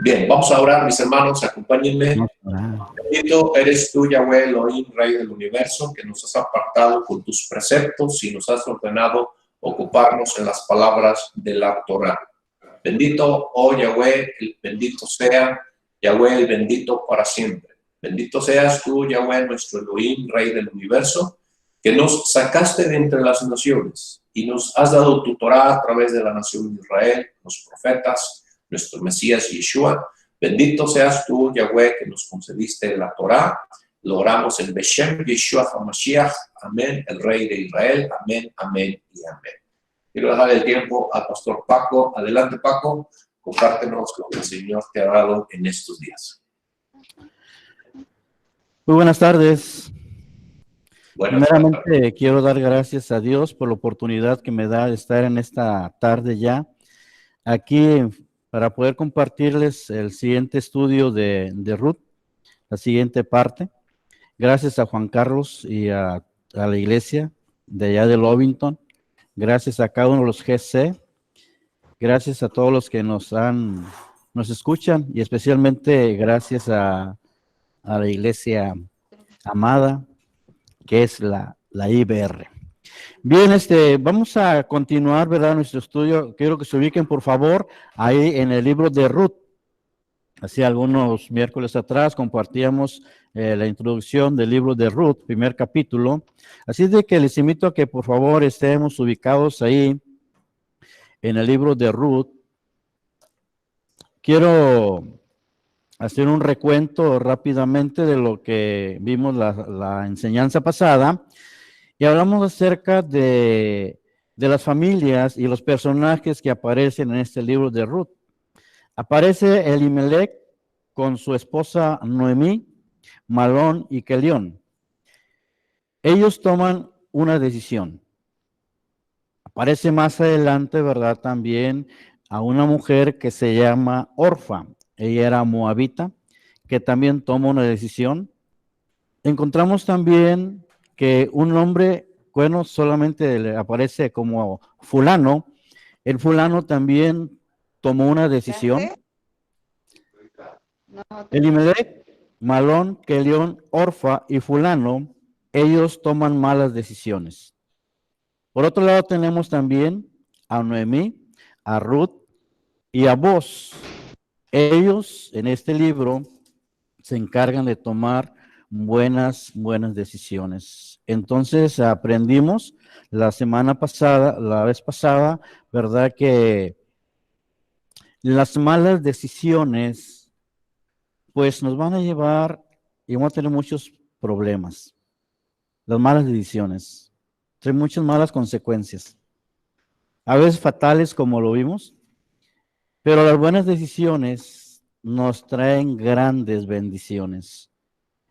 Bien, vamos a orar, mis hermanos, acompáñenme. Bendito eres tú, Yahweh Elohim, Rey del universo, que nos has apartado con tus preceptos y nos has ordenado ocuparnos en las palabras de la Torah. Bendito, oh Yahweh, el bendito sea, Yahweh el bendito para siempre. Bendito seas tú, Yahweh, nuestro Elohim, Rey del universo, que nos sacaste de entre las naciones y nos has dado tu Torah a través de la nación de Israel, los profetas, nuestro Mesías Yeshua. Bendito seas tú, Yahweh, que nos concediste la Torah. Lo oramos en Beshem Yeshua HaMashiach. Amén, el Rey de Israel. Amén, amén y amén. Quiero dejar el tiempo al pastor Paco. Adelante, Paco. Compártenos lo que el Señor te ha dado en estos días. Muy buenas tardes. Primeramente, tardes. quiero dar gracias a Dios por la oportunidad que me da de estar en esta tarde ya aquí para poder compartirles el siguiente estudio de Ruth, la siguiente parte. Gracias a Juan Carlos y a la iglesia de allá de Lovington. Gracias a cada uno de los GC. Gracias a todos los que nos escuchan y especialmente gracias a la iglesia amada que es la IBR. Bien, vamos a continuar, ¿verdad? Nuestro estudio. Quiero que se ubiquen, por favor, ahí en el libro de Ruth. Así algunos miércoles atrás compartíamos la introducción del libro de Ruth, primer capítulo. Así de que les invito a que, por favor, estemos ubicados ahí en el libro de Ruth. Quiero hacer un recuento rápidamente de lo que vimos la enseñanza pasada. Y hablamos acerca de las familias y los personajes que aparecen en este libro de Ruth. Aparece Elimelech con su esposa Noemí, Malón y Kelión. Ellos toman una decisión. Aparece más adelante, ¿verdad? También a una mujer que se llama Orfa. Ella era moabita, que también toma una decisión. Encontramos también que un hombre, bueno, solamente le aparece como fulano. El fulano también tomó una decisión. Elimelech, Malón, Kelión, Orfa y fulano, ellos toman malas decisiones. Por otro lado tenemos también a Noemí, a Ruth y a Boz. Ellos en este libro se encargan de tomar buenas decisiones. Entonces aprendimos la vez pasada, ¿verdad? Que las malas decisiones, pues nos van a llevar y vamos a tener muchos problemas. Las malas decisiones traen muchas malas consecuencias, a veces fatales como lo vimos, pero las buenas decisiones nos traen grandes bendiciones.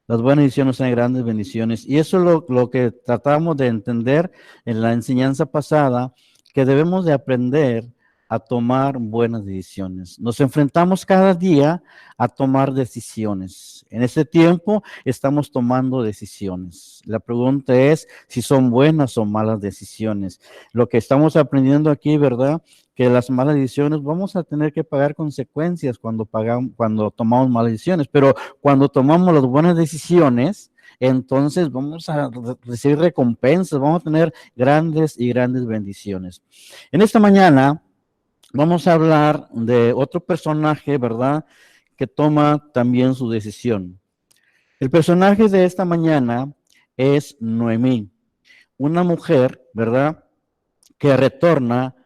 Las buenas decisiones traen grandes bendiciones. Y eso es lo que tratamos de entender en la enseñanza pasada, que debemos de aprender a tomar buenas decisiones. Nos enfrentamos cada día a tomar decisiones. En este tiempo estamos tomando decisiones. La pregunta es si son buenas o malas decisiones. Lo que estamos aprendiendo aquí, ¿verdad? Que las malas decisiones vamos a tener que pagar consecuencias cuando tomamos malas decisiones, pero cuando tomamos las buenas decisiones, entonces vamos a recibir recompensas, vamos a tener grandes y grandes bendiciones. En esta mañana vamos a hablar de otro personaje, ¿verdad? Que toma también su decisión. El personaje de esta mañana es Noemí, una mujer, ¿verdad? Que retorna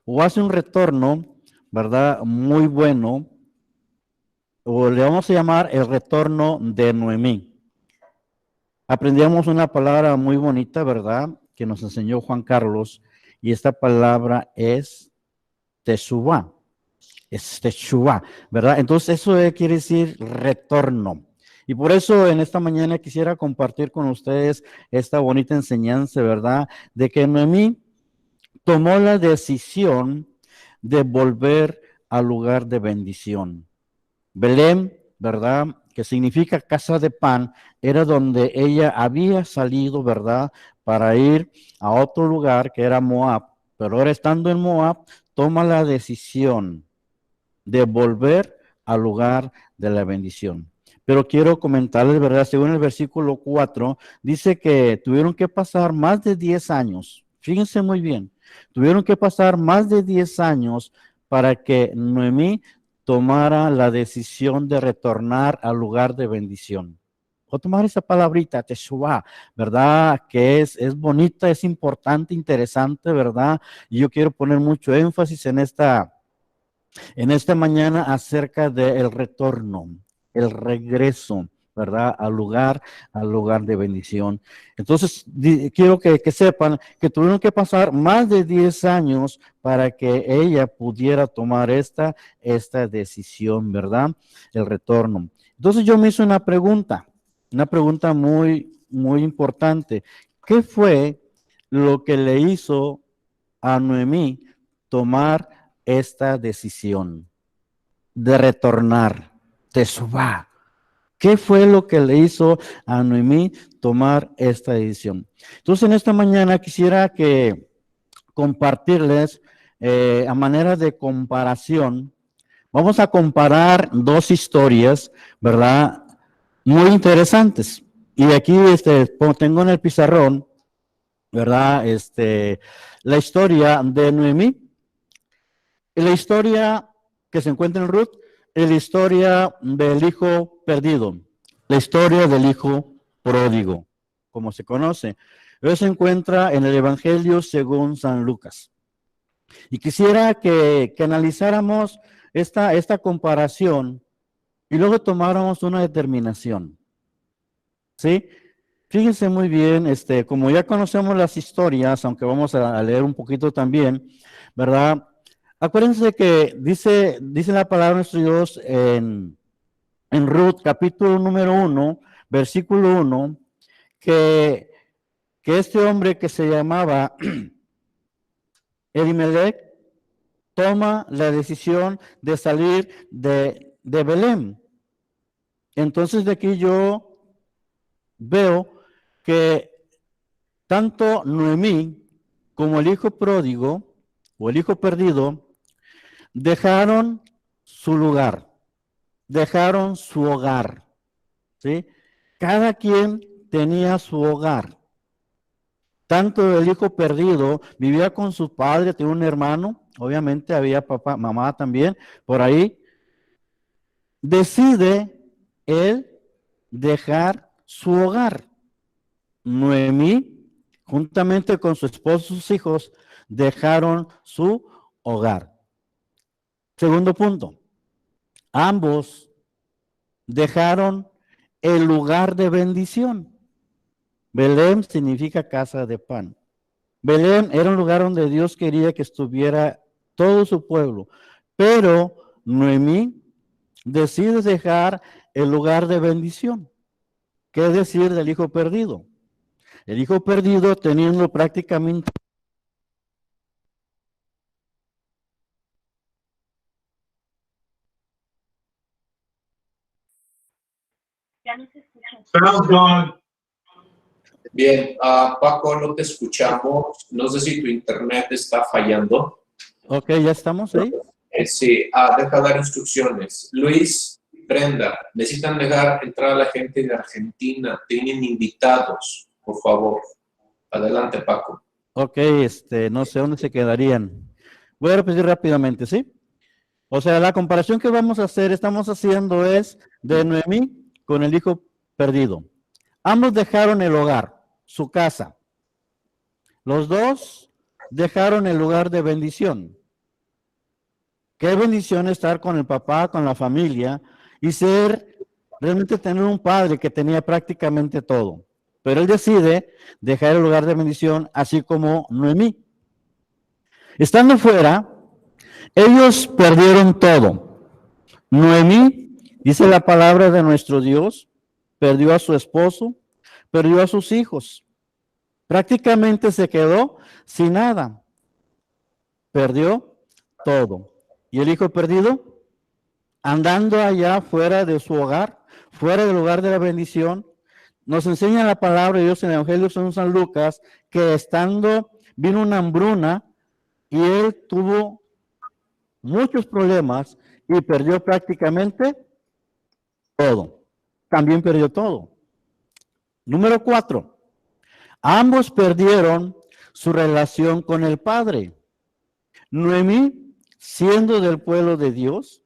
o hace un retorno, ¿verdad? Muy bueno, o le vamos a llamar el retorno de Noemí. Aprendíamos una palabra muy bonita, ¿verdad? Que nos enseñó Juan Carlos, y esta palabra es Teshuvá. Es Teshuvá, ¿verdad? Entonces eso quiere decir retorno. Y por eso en esta mañana quisiera compartir con ustedes esta bonita enseñanza, ¿verdad? De que Noemí tomó la decisión de volver al lugar de bendición. Belén, ¿verdad? Que significa casa de pan, era donde ella había salido, ¿verdad? Para ir a otro lugar que era Moab. pero ahora estando en Moab, toma la decisión de volver al lugar de la bendición. Pero quiero comentarles, ¿verdad? Según el versículo 4, dice que tuvieron que pasar más de 10 años. Fíjense muy bien, tuvieron que pasar más de 10 años para que Noemí tomara la decisión de retornar al lugar de bendición. O tomar esa palabrita, Teshuvah, ¿verdad? Que es bonita, es importante, interesante, ¿verdad? Y yo quiero poner mucho énfasis en esta mañana acerca del retorno, el regreso, ¿verdad? Al lugar de bendición. Entonces, quiero que sepan que tuvieron que pasar más de 10 años para que ella pudiera tomar esta decisión, ¿verdad? El retorno. Entonces, yo me hice una pregunta muy, muy importante. ¿Qué fue lo que le hizo a Noemí tomar esta decisión de retornar, Teshuvah? ¿Qué fue lo que le hizo a Noemí tomar esta decisión? Entonces, en esta mañana quisiera que compartirles a manera de comparación. Vamos a comparar dos historias, ¿verdad? Muy interesantes. Y aquí tengo en el pizarrón, ¿verdad? La historia de Noemí, y la historia que se encuentra en Ruth, es la historia del hijo perdido, la historia del hijo pródigo, como se conoce. Eso se encuentra en el Evangelio según San Lucas. Y quisiera que analizáramos esta comparación y luego tomáramos una determinación. ¿Sí? Fíjense muy bien, como ya conocemos las historias, aunque vamos a leer un poquito también, ¿verdad? Acuérdense que dice la palabra de nuestro Dios en Ruth, capítulo número 1, versículo 1, que este hombre que se llamaba Elimelech toma la decisión de salir de Belén. Entonces de aquí yo veo que tanto Noemí como el hijo pródigo o el hijo perdido dejaron su lugar, dejaron su hogar, ¿sí? Cada quien tenía su hogar. Tanto el hijo perdido vivía con su padre, tenía un hermano, obviamente había papá, mamá también, por ahí. Decide él dejar su hogar. Noemí, juntamente con su esposo y sus hijos, dejaron su hogar. Segundo punto, ambos dejaron el lugar de bendición. Belén significa casa de pan. Belén era un lugar donde Dios quería que estuviera todo su pueblo, pero Noemí decide dejar el lugar de bendición. ¿Qué decir del hijo perdido? El hijo perdido teniendo prácticamente Bien, Paco, no te escuchamos. No sé si tu internet está fallando. Ok, ya estamos ahí. Sí, deja dar instrucciones. Luis, Brenda, necesitan dejar entrar a la gente de Argentina. Tienen invitados, por favor. Adelante, Paco. Ok, no sé dónde se quedarían. Voy a repetir rápidamente, ¿sí? O sea, la comparación que vamos a hacer, estamos haciendo es de Noemí con el hijo perdido. Ambos dejaron el hogar, su casa. Los dos dejaron el lugar de bendición. Qué bendición estar con el papá, con la familia y realmente tener un padre que tenía prácticamente todo. Pero él decide dejar el lugar de bendición, así como Noemí. Estando fuera, ellos perdieron todo. Noemí, dice la palabra de nuestro Dios, perdió a su esposo, perdió a sus hijos. Prácticamente se quedó sin nada. Perdió todo. ¿Y el hijo perdido? Andando allá fuera de su hogar, fuera del lugar de la bendición. Nos enseña la palabra de Dios en el Evangelio según San Lucas que vino una hambruna y él tuvo muchos problemas y perdió prácticamente todo. También perdió todo. Número 4. Ambos perdieron su relación con el Padre. Noemí, siendo del pueblo de Dios,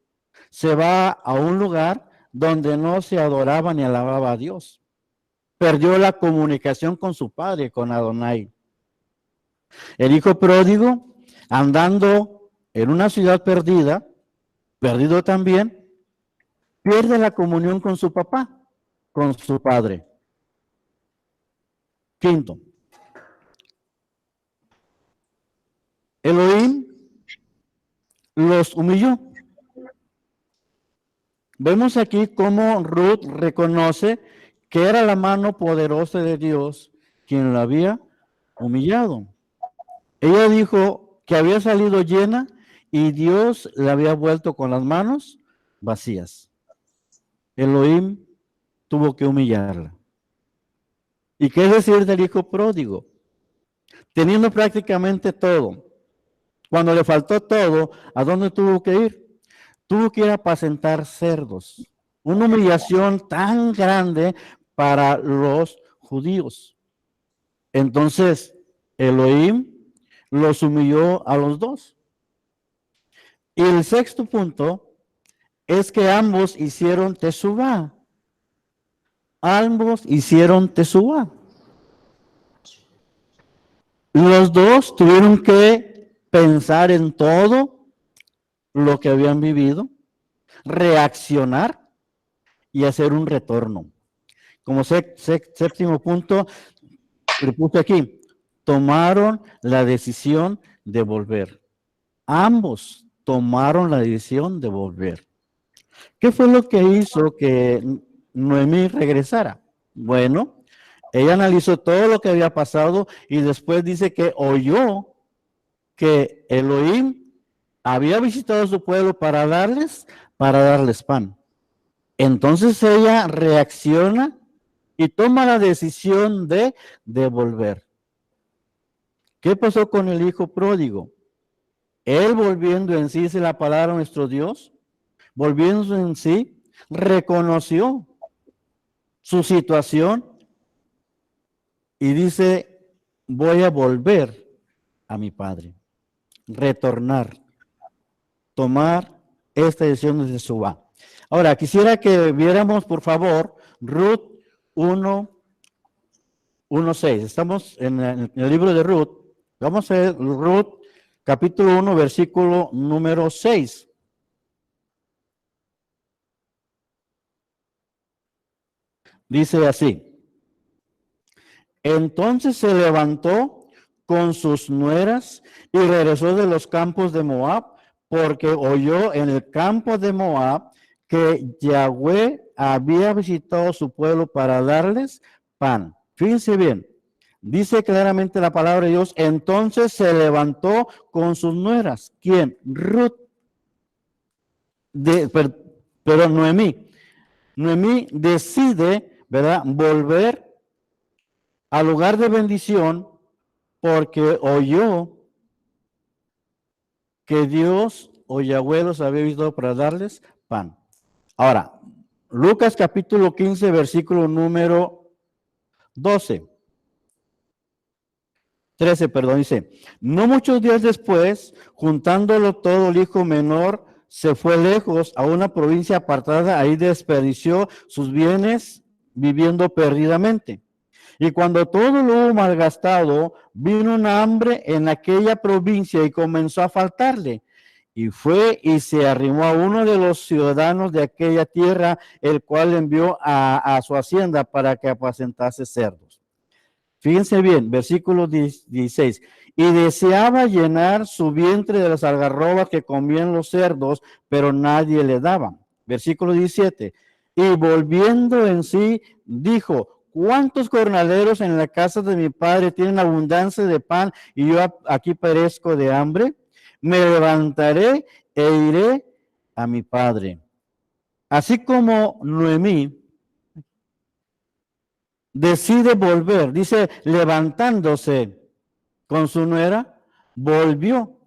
se va a un lugar donde no se adoraba ni alababa a Dios. Perdió la comunicación con su padre, con Adonai. El hijo pródigo, andando en una ciudad perdida, perdido también, pierde la comunión con su papá, con su padre. 5. Elohim los humilló. Vemos aquí cómo Ruth reconoce que era la mano poderosa de Dios quien la había humillado. Ella dijo que había salido llena y Dios la había vuelto con las manos vacías. Elohim tuvo que humillarla. ¿Y qué decir del hijo pródigo? Teniendo prácticamente todo, cuando le faltó todo, ¿a dónde tuvo que ir? Tuvo que ir a apacentar cerdos. Una humillación tan grande para los judíos. Entonces, Elohim los humilló a los dos. Y el 6º punto es que ambos hicieron teshuvá. Ambos hicieron teshuvá. Los dos tuvieron que pensar en todo lo que habían vivido, reaccionar y hacer un retorno. Como 7º punto, le puse aquí, tomaron la decisión de volver. Ambos tomaron la decisión de volver. ¿Qué fue lo que hizo que Noemí regresara? Bueno, ella analizó todo lo que había pasado y después dice que oyó que Elohim había visitado a su pueblo para darles pan. Entonces ella reacciona y toma la decisión de devolver. ¿Qué pasó con el hijo pródigo? Él volviendo en sí, dice la palabra de nuestro Dios, volviendo en sí, reconoció su situación y dice, voy a volver a mi padre, retornar, tomar esta decisión de Teshuvá. Ahora, quisiera que viéramos, por favor, Ruth 1:6. Estamos en el libro de Ruth. Vamos a ver Ruth, capítulo 1, versículo número 6. Dice así. Entonces se levantó con sus nueras y regresó de los campos de Moab, porque oyó en el campo de Moab que Yahweh había visitado su pueblo para darles pan. Fíjense bien, dice claramente la palabra de Dios, entonces se levantó con sus nueras. ¿Quién? Ruth. Pero Noemí. Noemí decide, ¿verdad?, volver al lugar de bendición porque oyó que Dios o Yahweh los había visitado para darles pan. Ahora, Lucas capítulo 15, versículo número 13, dice, no muchos días después, juntándolo todo, el hijo menor se fue lejos a una provincia apartada, ahí desperdició sus bienes viviendo perdidamente. Y cuando todo lo hubo malgastado, vino una hambre en aquella provincia y comenzó a faltarle. Y fue y se arrimó a uno de los ciudadanos de aquella tierra, el cual envió a su hacienda para que apacentase cerdos. Fíjense bien, versículo 16. Y deseaba llenar su vientre de las algarrobas que comían los cerdos, pero nadie le daba. Versículo 17. Y volviendo en sí, dijo, ¿cuántos jornaleros en la casa de mi padre tienen abundancia de pan y yo aquí perezco de hambre? Me levantaré e iré a mi padre. Así como Noemí decide volver, dice, levantándose con su nuera, volvió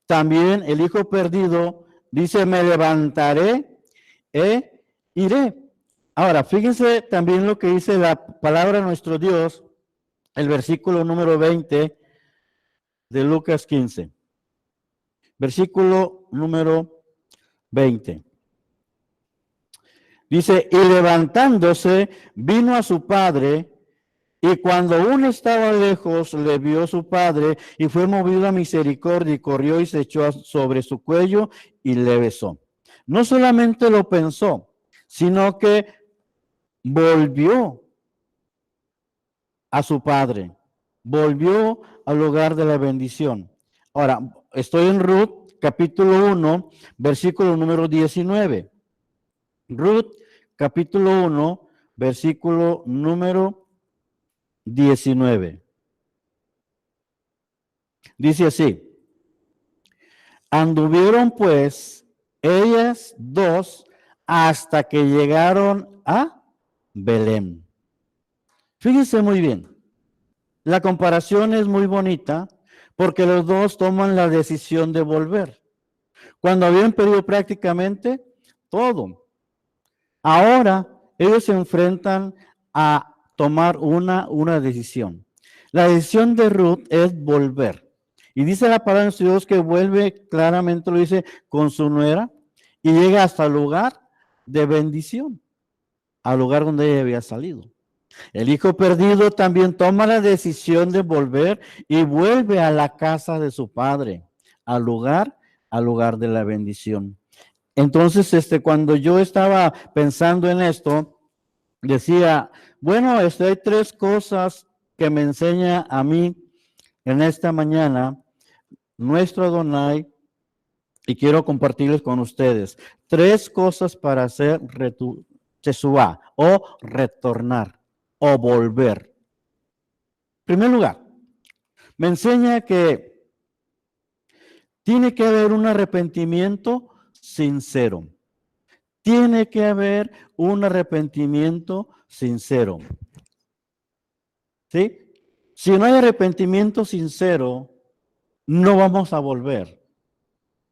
también el hijo perdido dice, me levantaré e iré. Ahora, fíjense también lo que dice la palabra de nuestro Dios, el versículo número 20 de Lucas 15. Versículo número 20. Dice, y levantándose, vino a su padre, y cuando aún estaba lejos, le vio su padre, y fue movido a misericordia, y corrió y se echó sobre su cuello, y le besó. No solamente lo pensó, sino que volvió a su padre, volvió al lugar de la bendición. Ahora, estoy en Ruth, capítulo 1, versículo número 19. Ruth, capítulo 1, versículo número 19. Dice así, anduvieron pues ellas dos hasta que llegaron a Belén. Fíjense muy bien, la comparación es muy bonita porque los dos toman la decisión de volver. Cuando habían perdido prácticamente todo. Ahora ellos se enfrentan a tomar una decisión. La decisión de Ruth es volver. Y dice la palabra de Dios que vuelve, claramente lo dice, con su nuera y llega hasta el lugar de bendición, al lugar donde ella había salido. El hijo perdido también toma la decisión de volver y vuelve a la casa de su padre, al lugar de la bendición. Entonces, cuando yo estaba pensando en esto, decía, bueno, hay tres cosas que me enseña a mí en esta mañana nuestro Adonai, y quiero compartirles con ustedes. Tres cosas para hacer Teshuvá, o retornar, o volver. En primer lugar, me enseña que tiene que haber un arrepentimiento sincero. Tiene que haber un arrepentimiento sincero. ¿Sí? Si no hay arrepentimiento sincero, no vamos a volver.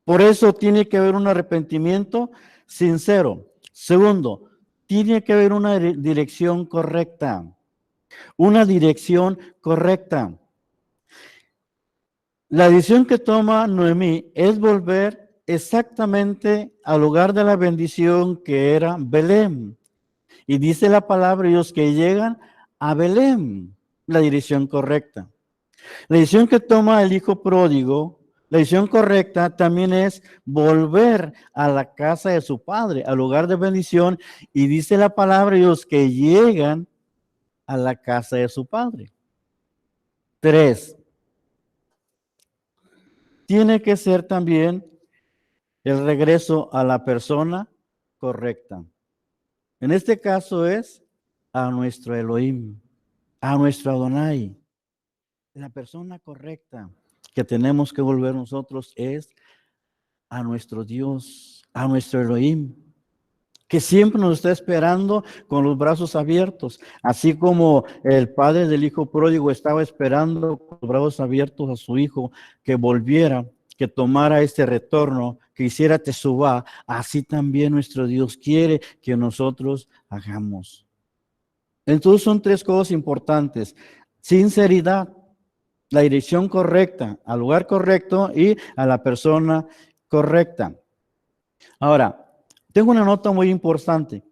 Por eso tiene que haber un arrepentimiento sincero. Segundo, tiene que haber una dirección correcta. Una dirección correcta. La decisión que toma Noemí es volver exactamente al lugar de la bendición que era Belén. Y dice la palabra de Dios que llegan a Belén, la dirección correcta. La decisión que toma el hijo pródigo, la decisión correcta también es volver a la casa de su padre, al lugar de bendición. Y dice la palabra de Dios que llegan a la casa de su padre. 3. Tiene que ser también el regreso a la persona correcta. En este caso es a nuestro Elohim, a nuestro Adonai. La persona correcta que tenemos que volver nosotros es a nuestro Dios, a nuestro Elohim, que siempre nos está esperando con los brazos abiertos, así como el padre del hijo pródigo estaba esperando con los brazos abiertos a su hijo que volviera, que tomara este retorno, que hiciera Teshuvá. Así también nuestro Dios quiere que nosotros hagamos. Entonces son tres cosas importantes: sinceridad, la dirección correcta, al lugar correcto y a la persona correcta. Ahora, tengo una nota muy importante.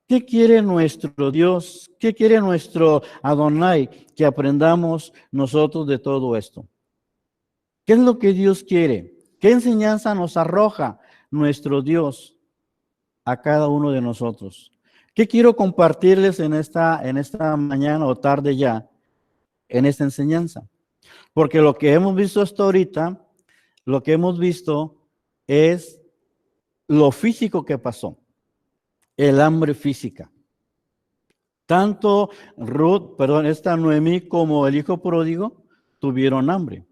¿Qué quiere nuestro Dios? ¿Qué quiere nuestro Adonai que aprendamos nosotros de todo esto? ¿Qué es lo que Dios quiere? ¿Qué enseñanza nos arroja nuestro Dios a cada uno de nosotros? ¿Qué quiero compartirles en esta mañana o tarde ya, en esta enseñanza? Porque lo que hemos visto hasta ahorita, lo que hemos visto es lo físico que pasó, el hambre física. Tanto esta Noemí como el hijo pródigo tuvieron hambre.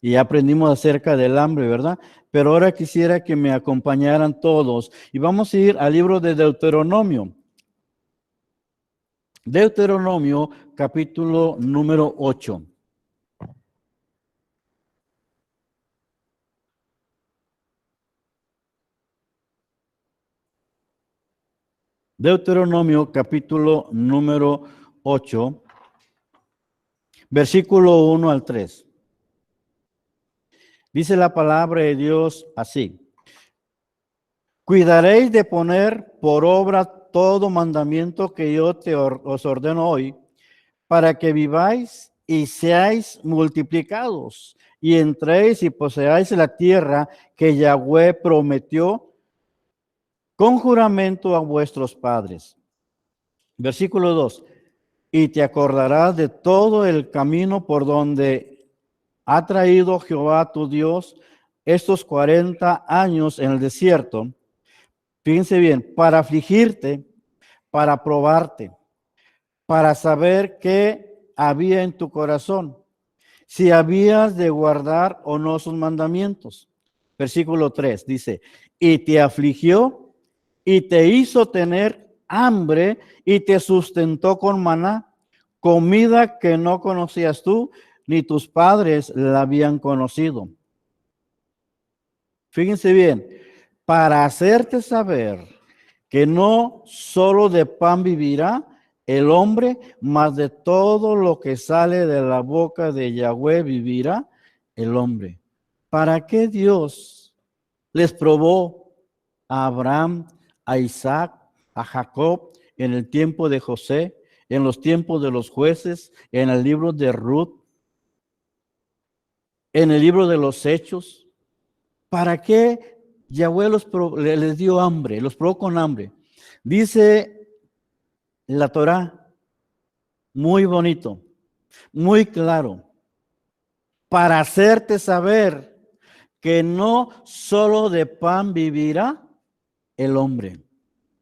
Y ya aprendimos acerca del hambre, ¿verdad? Pero ahora quisiera que me acompañaran todos. Y vamos a ir al libro de Deuteronomio. Deuteronomio, capítulo número 8. Deuteronomio capítulo número 8, versículo 1 al 3. Dice la palabra de Dios así: cuidaréis de poner por obra todo mandamiento que yo os ordeno hoy, para que viváis y seáis multiplicados, y entréis y poseáis la tierra que Yahweh prometió con juramento a vuestros padres. Versículo 2. Y te acordarás de todo el camino por donde ha traído Jehová tu Dios estos 40 años en el desierto. Fíjense bien, para afligirte, para probarte, para saber qué había en tu corazón, si habías de guardar o no sus mandamientos. Versículo 3 dice: y te afligió y te hizo tener hambre y te sustentó con maná, comida que no conocías tú ni tus padres la habían conocido. Fíjense bien, para hacerte saber que no solo de pan vivirá el hombre, mas de todo lo que sale de la boca de Yahweh vivirá el hombre. ¿Para qué Dios les probó a Abraham, a Isaac, a Jacob en el tiempo de José, en los tiempos de los jueces, en el libro de Ruth, en el libro de los Hechos? ¿Para qué Yahweh les dio hambre, los probó con hambre? Dice la Torá, muy bonito, muy claro, para hacerte saber que no solo de pan vivirá el hombre.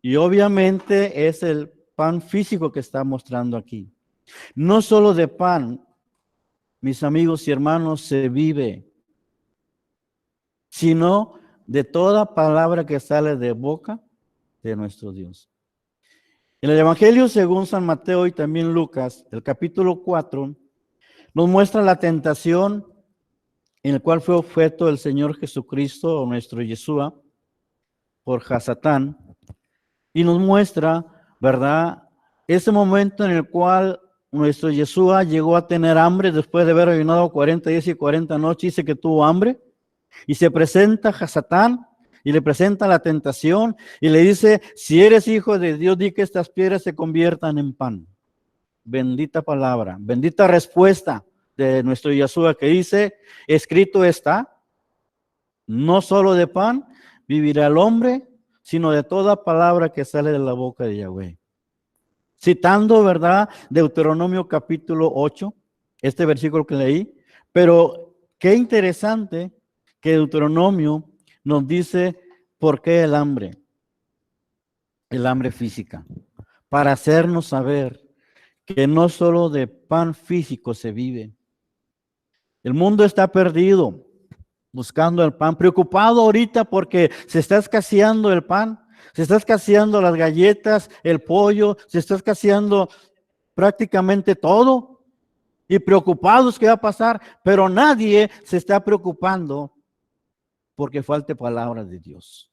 Y obviamente es el pan físico que está mostrando aquí. No solo de pan, mis amigos y hermanos, se vive, sino de toda palabra que sale de boca de nuestro Dios. En el Evangelio según San Mateo y también Lucas, el capítulo 4, nos muestra la tentación en el cual fue objeto el Señor Jesucristo, o nuestro Yeshua, por Hasatán, y nos muestra, ¿verdad?, ese momento en el cual nuestro Yeshua llegó a tener hambre después de haber ayunado 40 días y 40 noches, dice que tuvo hambre, y se presenta Hasatán, y le presenta la tentación, y le dice: si eres hijo de Dios, di que estas piedras se conviertan en pan. Bendita palabra, bendita respuesta de nuestro Yeshua, que dice: escrito está, no solo de pan vivirá el hombre, sino de toda palabra que sale de la boca de Yahweh. Citando, ¿verdad?, Deuteronomio capítulo 8, este versículo que leí. Pero qué interesante que Deuteronomio nos dice por qué el hambre física, para hacernos saber que no solo de pan físico se vive. El mundo está perdido buscando el pan, preocupado ahorita porque se está escaseando el pan, se está escaseando las galletas, el pollo, se está escaseando prácticamente todo, y preocupados qué va a pasar, pero nadie se está preocupando porque falte palabra de Dios.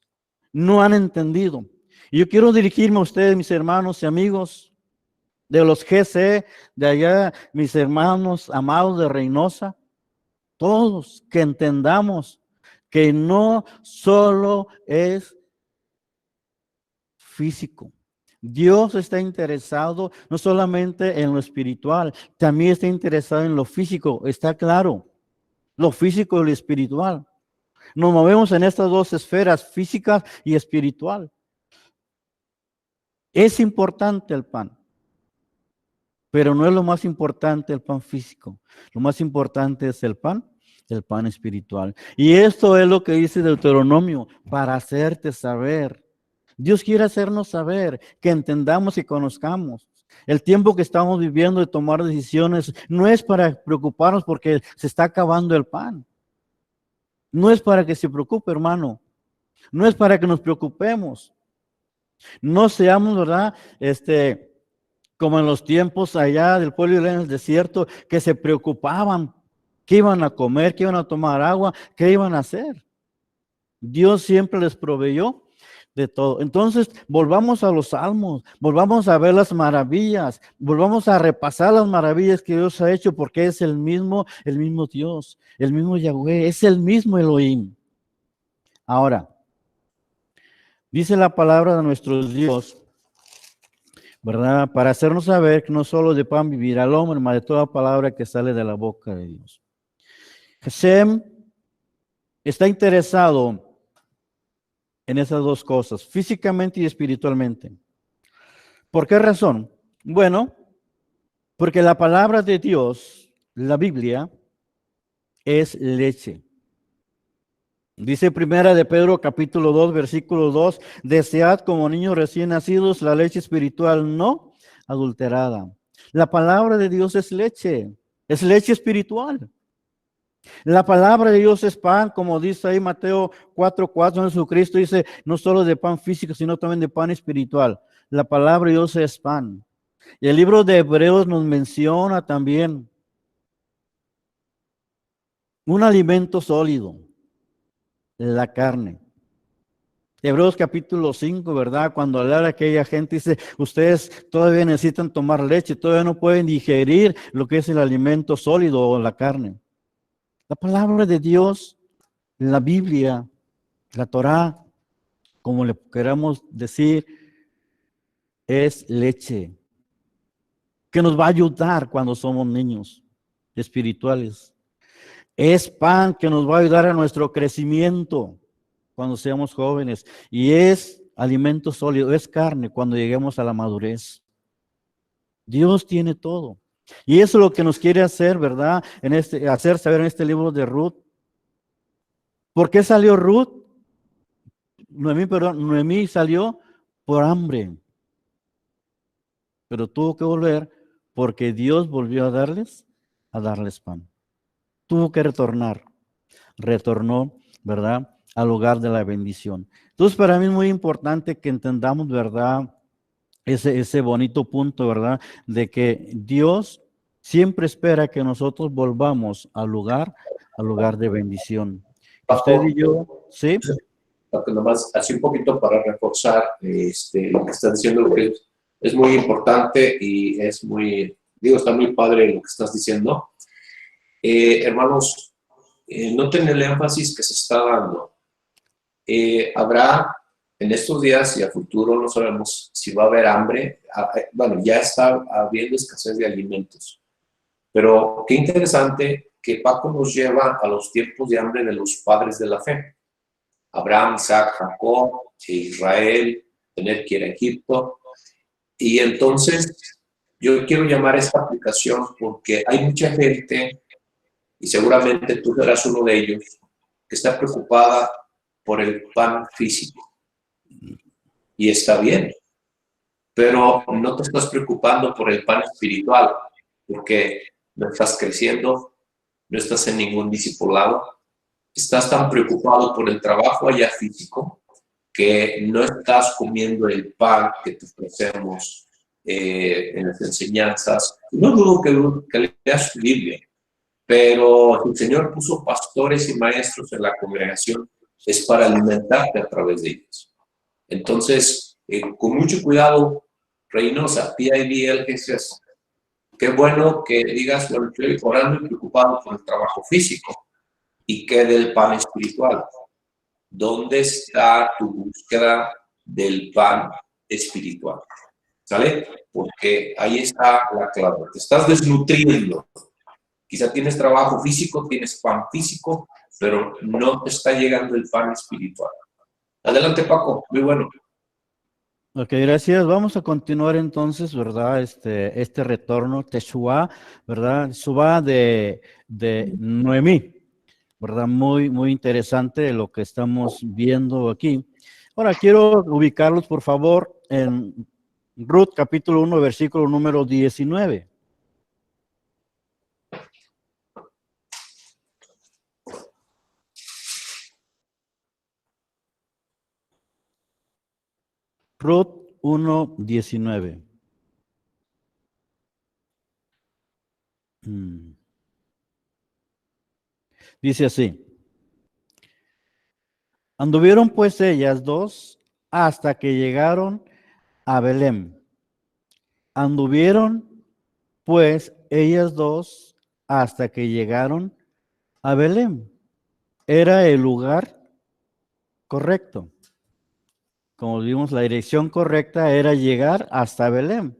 No han entendido. Y yo quiero dirigirme a ustedes, mis hermanos y amigos de los GC, de allá, mis hermanos amados de Reynosa, todos que entendamos que no solo es físico. Dios está interesado no solamente en lo espiritual, también está interesado en lo físico, está claro, lo físico y lo espiritual. Nos movemos en estas dos esferas, física y espiritual. Es importante el pan, pero no es lo más importante el pan físico. Lo más importante es el pan espiritual. Y esto es lo que dice Deuteronomio, para hacerte saber. Dios quiere hacernos saber, que entendamos y conozcamos. El tiempo que estamos viviendo de tomar decisiones no es para preocuparnos porque se está acabando el pan. No es para que se preocupe, hermano. No es para que nos preocupemos. No seamos, ¿verdad?, como en los tiempos allá del pueblo de Israel en el desierto, que se preocupaban qué iban a comer, qué iban a tomar agua, qué iban a hacer. Dios siempre les proveyó de todo. Entonces, volvamos a los salmos, volvamos a ver las maravillas, volvamos a repasar las maravillas que Dios ha hecho, porque es el mismo Dios, el mismo Yahweh, es el mismo Elohim. Ahora, dice la palabra de nuestro Dios, ¿verdad? Para hacernos saber que no solo de pan vivirá el hombre, mas de toda palabra que sale de la boca de Dios. Hashem está interesado en esas dos cosas, físicamente y espiritualmente. ¿Por qué razón? Bueno, porque la palabra de Dios, la Biblia, es leche. Dice primera de Pedro capítulo 2, versículo 2, desead como niños recién nacidos la leche espiritual no adulterada. La palabra de Dios es leche espiritual. La palabra de Dios es pan, como dice ahí Mateo 4:4, Jesucristo dice, no solo de pan físico, sino también de pan espiritual. La palabra de Dios es pan. Y el libro de Hebreos nos menciona también un alimento sólido, la carne. Hebreos capítulo 5, ¿verdad? Cuando habla aquella gente dice, ustedes todavía necesitan tomar leche, todavía no pueden digerir lo que es el alimento sólido o la carne. La palabra de Dios, la Biblia, la Torá, como le queramos decir, es leche que nos va a ayudar cuando somos niños espirituales. Es pan que nos va a ayudar a nuestro crecimiento cuando seamos jóvenes. Y es alimento sólido, es carne cuando lleguemos a la madurez. Dios tiene todo. Y eso es lo que nos quiere hacer, ¿verdad? Hacer saber en este libro de Ruth. ¿Por qué salió Ruth? Noemí salió por hambre. Pero tuvo que volver porque Dios volvió a darles pan. Tuvo que retornó, ¿verdad? Al lugar de la bendición. Entonces, para mí es muy importante que entendamos, ¿verdad? Ese bonito punto, ¿verdad? De que Dios siempre espera que nosotros volvamos al lugar de bendición. Usted y Paco, yo, ¿sí? Paco, nomás así un poquito para reforzar lo que estás diciendo, lo que es muy importante y es muy, digo, está muy padre lo que estás diciendo. Hermanos, noten el énfasis que se está dando. Habrá en estos días y a futuro, no sabemos si va a haber hambre. Bueno, ya está habiendo escasez de alimentos. Pero qué interesante que Paco nos lleva a los tiempos de hambre de los padres de la fe. Abraham, Isaac, Jacob, Israel, tener que ir a Egipto. Y entonces yo quiero llamar a esta aplicación porque hay mucha gente, y seguramente tú serás uno de ellos, que está preocupada por el pan físico. Y está bien, pero no te estás preocupando por el pan espiritual, porque no estás creciendo, no estás en ningún discipulado, estás tan preocupado por el trabajo allá físico que no estás comiendo el pan que te ofrecemos en las enseñanzas. No dudo que leas tu Biblia, pero el Señor puso pastores y maestros en la congregación, es para alimentarte a través de ellos. Entonces, con mucho cuidado, Reynosa, PIDL, Jesús. Qué bueno que digas, bueno, estoy orando y preocupado por el trabajo físico y que del pan espiritual. ¿Dónde está tu búsqueda del pan espiritual? ¿Sale? Porque ahí está la clave. Te estás desnutriendo. Quizá tienes trabajo físico, tienes pan físico, pero no te está llegando el pan espiritual. Adelante, Paco. Muy bueno. Ok, gracias. Vamos a continuar entonces, ¿verdad? Este retorno, Teshuvá, ¿verdad? Teshuvá de Noemí, ¿verdad? Muy, muy interesante lo que estamos viendo aquí. Ahora quiero ubicarlos, por favor, en Ruth capítulo 1, versículo número 19. Ruth 1:19. Dice así. Anduvieron pues ellas dos hasta que llegaron a Belén. Anduvieron, pues, ellas dos hasta que llegaron a Belén. Era el lugar correcto. Como vimos, la dirección correcta era llegar hasta Belén.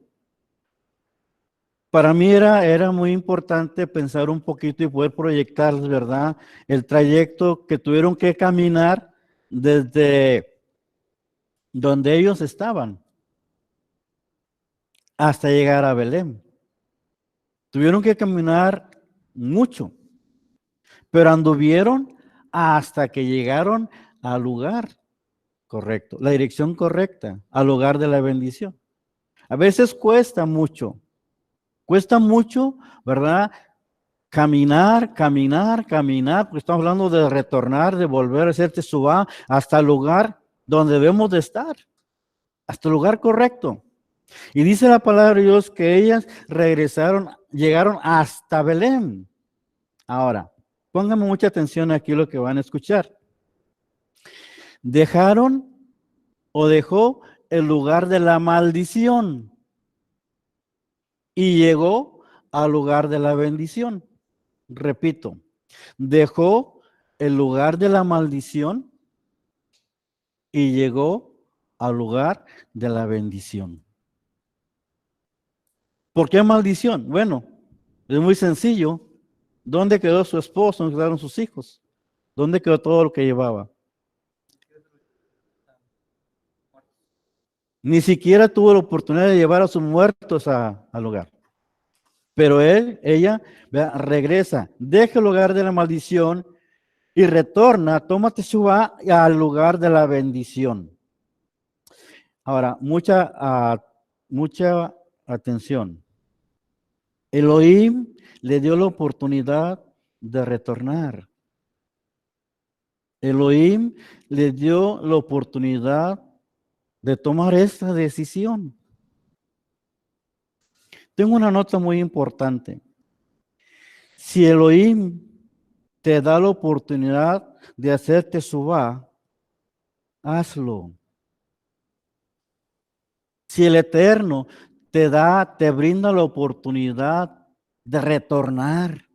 Para mí era muy importante pensar un poquito y poder proyectar, ¿verdad?, el trayecto que tuvieron que caminar desde donde ellos estaban hasta llegar a Belén. Tuvieron que caminar mucho, pero anduvieron hasta que llegaron al lugar correcto, la dirección correcta, al lugar de la bendición. A veces cuesta mucho, ¿verdad? Caminar, porque estamos hablando de retornar, de volver a hacer teshuva hasta el lugar donde debemos de estar, hasta el lugar correcto. Y dice la palabra de Dios que ellas llegaron hasta Belén. Ahora, pónganme mucha atención aquí lo que van a escuchar. Dejaron o dejó el lugar de la maldición y llegó al lugar de la bendición. Repito, dejó el lugar de la maldición y llegó al lugar de la bendición. ¿Por qué maldición? Bueno, es muy sencillo. ¿Dónde quedó su esposo? ¿Dónde quedaron sus hijos? ¿Dónde quedó todo lo que llevaba? Ni siquiera tuvo la oportunidad de llevar a sus muertos al hogar. Pero ella, ¿verdad?, regresa, deja el lugar de la maldición y retorna, toma teshuva al lugar de la bendición. Ahora, mucha atención. Elohim le dio la oportunidad de retornar. Elohim le dio la oportunidad de tomar esta decisión. Tengo una nota muy importante. Si Elohim te da la oportunidad de hacer teshuva, hazlo. Si el Eterno te brinda la oportunidad de retornar,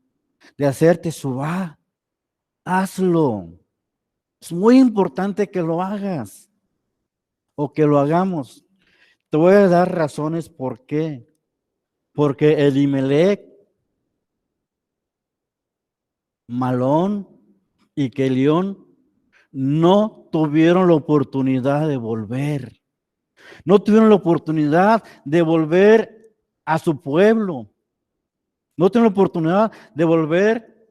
de hacer teshuva, hazlo. Es muy importante que lo hagas o que lo hagamos. Te voy a dar razones por qué. Porque Elimelech, Malón y Kelión no tuvieron la oportunidad de volver. No tuvieron la oportunidad de volver a su pueblo. No tuvieron la oportunidad de volver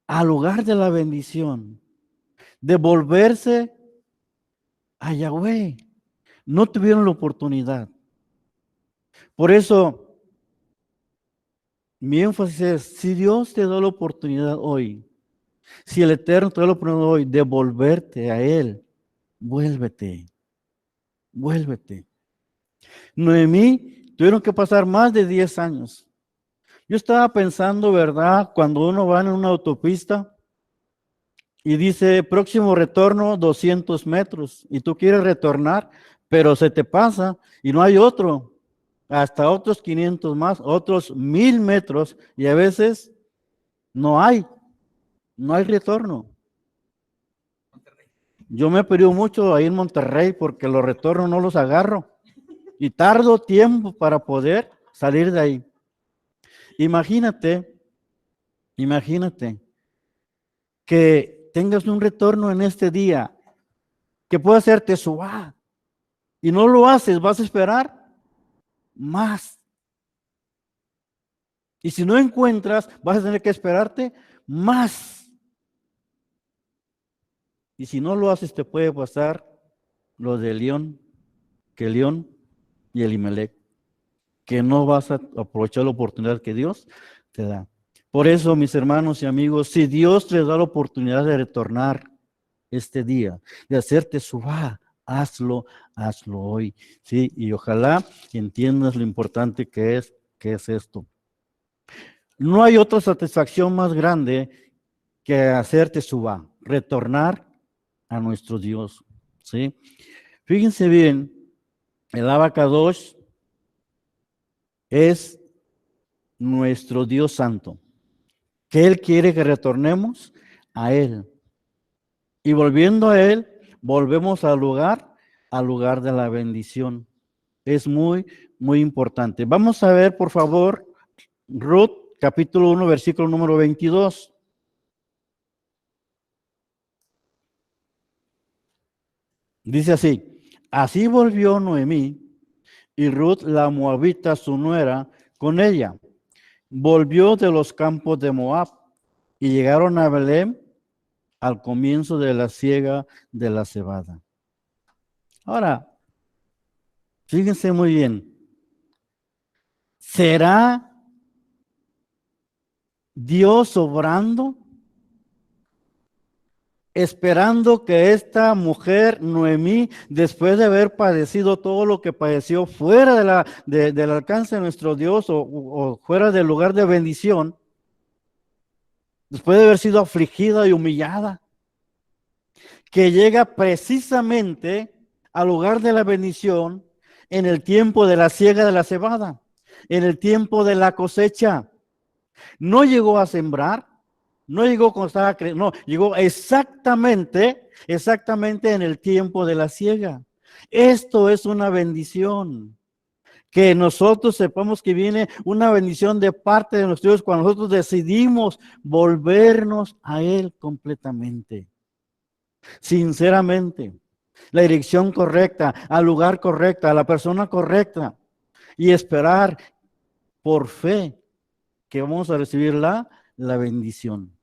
al lugar de la bendición. De volverse a Yahweh. No tuvieron la oportunidad. Por eso, mi énfasis es, si Dios te da la oportunidad hoy, si el Eterno te da la oportunidad hoy de volverte a Él, vuélvete. Noemí tuvieron que pasar más de 10 años. Yo estaba pensando, ¿verdad? Cuando uno va en una autopista y dice, próximo retorno 200 metros, y tú quieres retornar, pero se te pasa y no hay otro, hasta otros 500 más, otros 1000 metros, y a veces no hay retorno. Yo me he perdido mucho ahí en Monterrey porque los retornos no los agarro y tardo tiempo para poder salir de ahí. Imagínate que tengas un retorno en este día que pueda ser teshuva y no lo haces, vas a esperar más. Y si no encuentras, vas a tener que esperarte más. Y si no lo haces, te puede pasar lo de León, Kelión y Elimelech, que no vas a aprovechar la oportunidad que Dios te da. Por eso, mis hermanos y amigos, si Dios te da la oportunidad de retornar este día, de hacer teshuva, hazlo hoy, ¿sí? Y ojalá entiendas lo importante que es esto. No hay otra satisfacción más grande que hacer teshuva, retornar a nuestro Dios. ¿sí? Fíjense bien, el Abacadosh es nuestro Dios Santo, que Él quiere que retornemos a Él. Y volviendo a Él, volvemos al lugar de la bendición. Es muy, muy importante. Vamos a ver, por favor, Ruth, capítulo 1, versículo número 22. Dice así: así volvió Noemí y Ruth la moabita, su nuera, con ella. Volvió de los campos de Moab y llegaron a Belén al comienzo de la siega de la cebada. Ahora, fíjense muy bien. ¿Será Dios obrando, esperando que esta mujer, Noemí, después de haber padecido todo lo que padeció fuera del alcance de nuestro Dios o fuera del lugar de bendición, después de haber sido afligida y humillada, que llega precisamente al lugar de la bendición en el tiempo de la siega de la cebada, en el tiempo de la cosecha? No llegó a sembrar, no llegó cuando estaba creciendo, no, llegó exactamente en el tiempo de la siega. Esto es una bendición. Que nosotros sepamos que viene una bendición de parte de nuestro Dios cuando nosotros decidimos volvernos a Él completamente, sinceramente, la dirección correcta, al lugar correcto, a la persona correcta, y esperar por fe que vamos a recibir la bendición.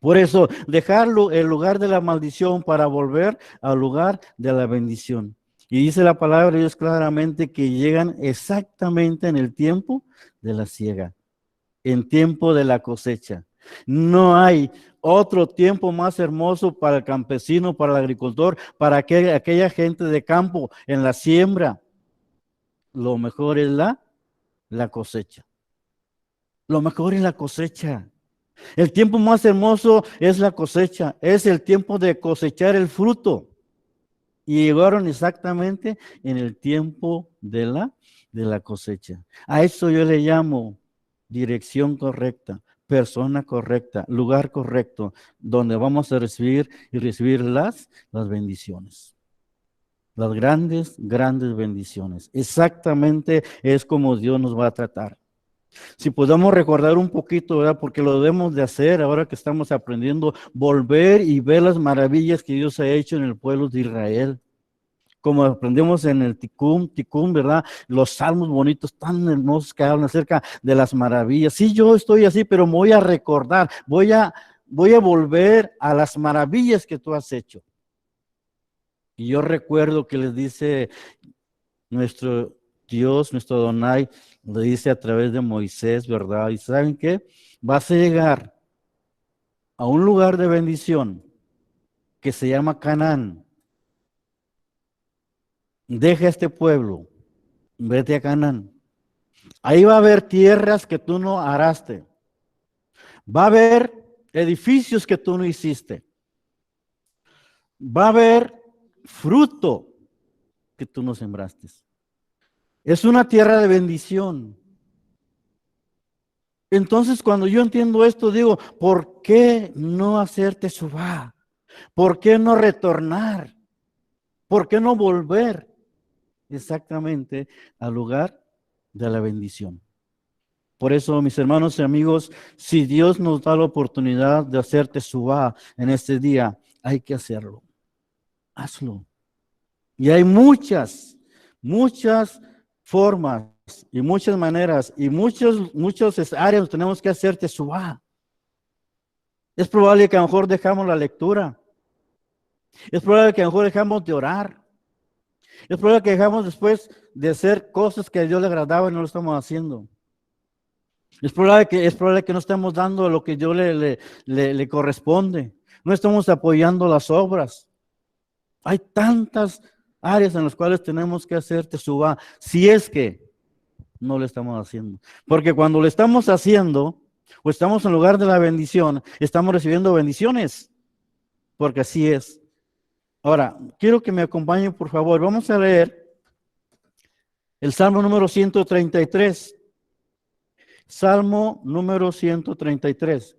Por eso, dejarlo el lugar de la maldición para volver al lugar de la bendición. Y dice la palabra de Dios claramente que llegan exactamente en el tiempo de la siega, en tiempo de la cosecha. No hay otro tiempo más hermoso para el campesino, para el agricultor, para aquella gente de campo en la siembra. Lo mejor es la cosecha. Lo mejor es la cosecha. El tiempo más hermoso es la cosecha, es el tiempo de cosechar el fruto. Y llegaron exactamente en el tiempo de la cosecha. A eso yo le llamo dirección correcta, persona correcta, lugar correcto, donde vamos a recibir las bendiciones. Las grandes, grandes bendiciones. Exactamente es como Dios nos va a tratar. Si podemos recordar un poquito, ¿verdad? Porque lo debemos de hacer ahora que estamos aprendiendo, volver y ver las maravillas que Dios ha hecho en el pueblo de Israel. Como aprendemos en el Tikkun, ¿verdad? Los salmos bonitos, tan hermosos que hablan acerca de las maravillas. Sí, yo estoy así, pero me voy a recordar, voy a volver a las maravillas que tú has hecho. Y yo recuerdo que les dice nuestro Dios, nuestro Adonai, le dice a través de Moisés, ¿verdad? Y ¿saben qué? Vas a llegar a un lugar de bendición que se llama Canaán. Deja este pueblo, vete a Canaán. Ahí va a haber tierras que tú no araste. Va a haber edificios que tú no hiciste. Va a haber fruto que tú no sembraste. Es una tierra de bendición. Entonces, cuando yo entiendo esto, digo, ¿por qué no hacer teshuvá? ¿Por qué no retornar? ¿Por qué no volver exactamente al lugar de la bendición? Por eso, mis hermanos y amigos, si Dios nos da la oportunidad de hacer teshuvá en este día, hay que hacerlo. Hazlo. Y hay muchas formas y muchas maneras y muchas áreas donde tenemos que hacer teshuvá. Es probable que a lo mejor dejamos la lectura. Es probable que a lo mejor dejamos de orar. Es probable que dejamos después de hacer cosas que a Dios le agradaban y no lo estamos haciendo. Es probable que no estemos dando lo que Dios le corresponde. No estamos apoyando las obras. Hay tantas áreas en las cuales tenemos que hacer teshuvá, si es que no lo estamos haciendo. Porque cuando lo estamos haciendo, o estamos en lugar de la bendición, estamos recibiendo bendiciones. Porque así es. Ahora, quiero que me acompañen, por favor. Vamos a leer el Salmo número 133. Salmo número 133.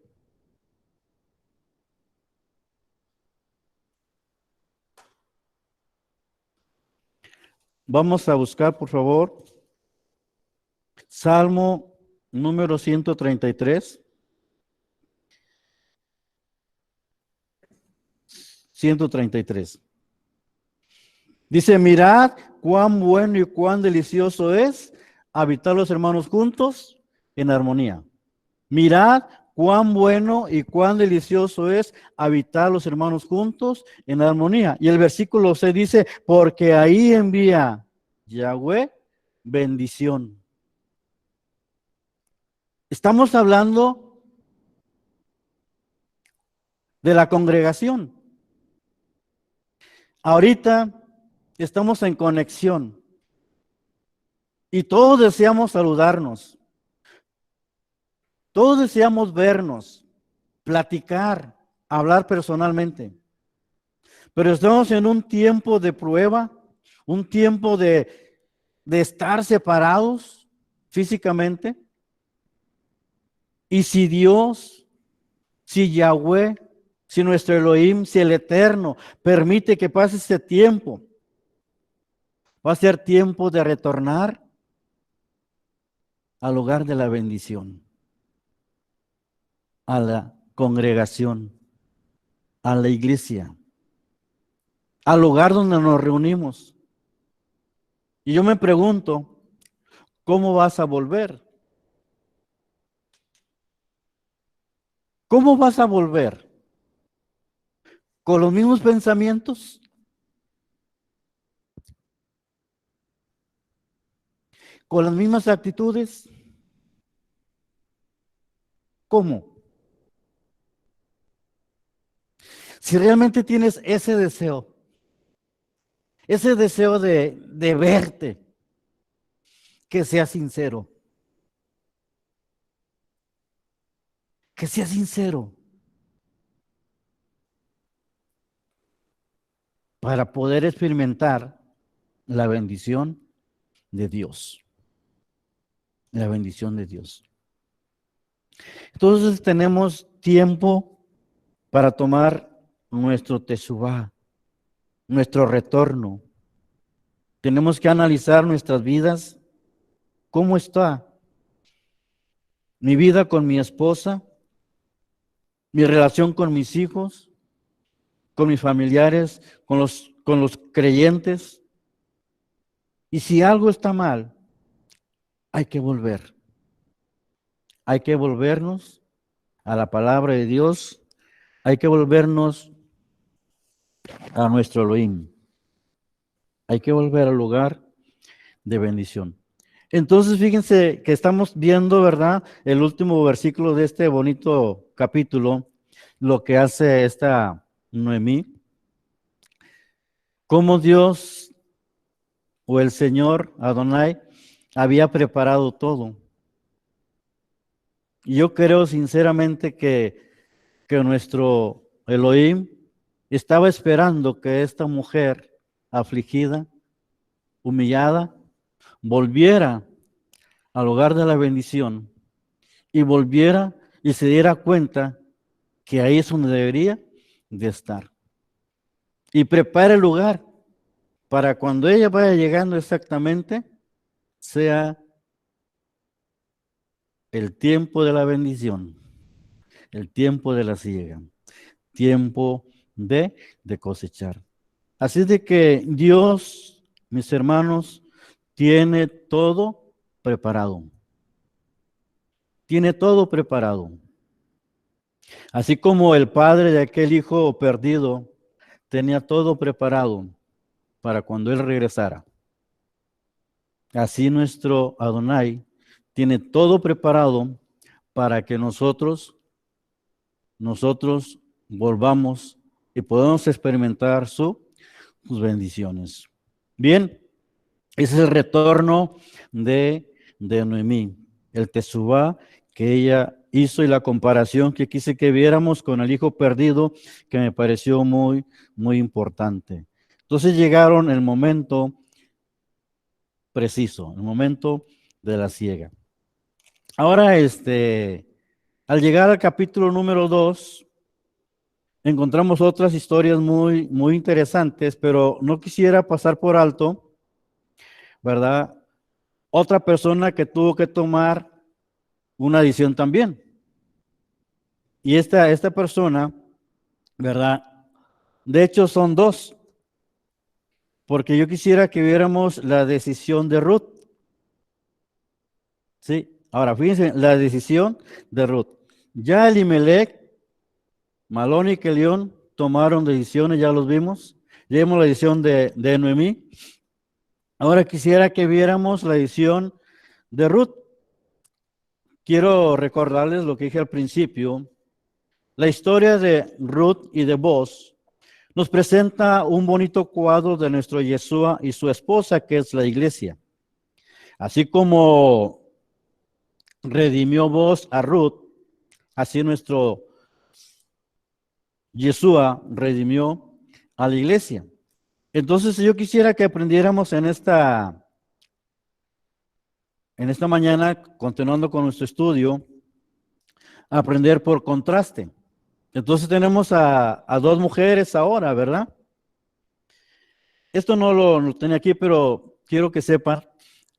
Vamos a buscar, por favor, Salmo número 133. 133. Dice, mirad cuán bueno y cuán delicioso es habitar los hermanos juntos en armonía. Mirad cuán bueno y cuán delicioso es habitar los hermanos juntos en armonía. Y el versículo 6 dice, porque ahí envía Yahweh bendición. Estamos hablando de la congregación. Ahorita estamos en conexión y todos deseamos saludarnos. Todos deseamos vernos, platicar, hablar personalmente. Pero estamos en un tiempo de prueba, un tiempo de estar separados físicamente. Y si Dios, si Yahweh, si nuestro Elohim, si el Eterno permite que pase este tiempo, va a ser tiempo de retornar al hogar de la bendición, a la congregación, a la iglesia, al lugar donde nos reunimos. Y yo me pregunto, ¿cómo vas a volver? ¿Cómo vas a volver? ¿Con los mismos pensamientos? ¿Con las mismas actitudes? ¿Cómo? Si realmente tienes ese deseo de verte, que sea sincero. Que sea sincero. Para poder experimentar la bendición de Dios. La bendición de Dios. Entonces tenemos tiempo para tomar nuestro teshuvá, nuestro retorno. Tenemos que analizar nuestras vidas. ¿Cómo está mi vida con mi esposa? Mi relación con mis hijos, con mis familiares, con los creyentes. Y si algo está mal, hay que volver. Hay que volvernos a la palabra de Dios. Hay que volvernos a nuestro Elohim. Hay que volver al lugar de bendición. Entonces, fíjense que estamos viendo, ¿verdad? El último versículo de este bonito capítulo, lo que hace esta Noemí. Cómo Dios o el Señor Adonai había preparado todo. Y yo creo sinceramente que nuestro Elohim estaba esperando que esta mujer afligida, humillada, volviera al hogar de la bendición y volviera y se diera cuenta que ahí es donde debería de estar. Y prepare el lugar para cuando ella vaya llegando exactamente, sea el tiempo de la bendición, el tiempo de la siega, tiempo de cosechar. Así de que Dios, mis hermanos, tiene todo preparado. Tiene todo preparado. Así como el padre de aquel hijo perdido tenía todo preparado para cuando él regresara. Así nuestro Adonai tiene todo preparado para que nosotros volvamos y podamos experimentar sus bendiciones. Bien, ese es el retorno de Noemí, el teshuvá que ella hizo y la comparación que quise que viéramos con el hijo perdido, que me pareció muy, muy importante. Entonces llegaron el momento preciso, el momento de la siega. Ahora, al llegar al capítulo número 2, encontramos otras historias muy, muy interesantes, pero no quisiera pasar por alto, ¿verdad? Otra persona que tuvo que tomar una decisión también. Y esta persona, ¿verdad? De hecho, son dos, porque yo quisiera que viéramos la decisión de Ruth. Sí, ahora fíjense, la decisión de Ruth. Ya Elimelech, Malón y Kelión tomaron decisiones, ya los vimos. Ya vimos la decisión de Noemí. Ahora quisiera que viéramos la decisión de Ruth. Quiero recordarles lo que dije al principio. La historia de Ruth y de Boaz nos presenta un bonito cuadro de nuestro Yeshua y su esposa, que es la iglesia. Así como redimió Boaz a Ruth, así nuestro Yeshua redimió a la iglesia. Entonces yo quisiera que aprendiéramos en esta mañana, continuando con nuestro estudio, a aprender por contraste. Entonces tenemos a dos mujeres ahora, ¿verdad? Esto no lo tenía aquí, pero quiero que sepan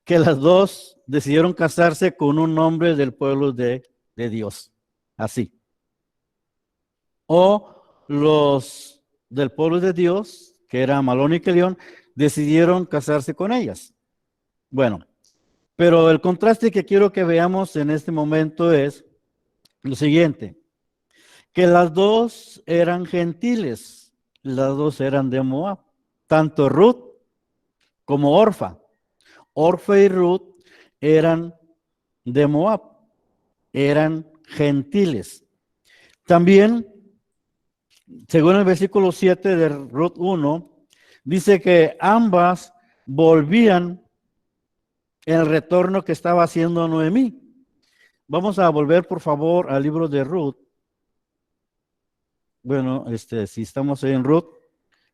que las dos decidieron casarse con un hombre del pueblo de Dios. Así. O los del pueblo de Dios, que era Malón y Kelión, decidieron casarse con ellas. Bueno, pero el contraste que quiero que veamos en este momento es lo siguiente, que las dos eran gentiles, las dos eran de Moab, tanto Ruth como Orfa. Orfa y Ruth eran de Moab, eran gentiles. También, según el versículo 7 de Ruth 1, dice que ambas volvían en el retorno que estaba haciendo Noemí. Vamos a volver, por favor, al libro de Ruth. Bueno, si estamos en Ruth,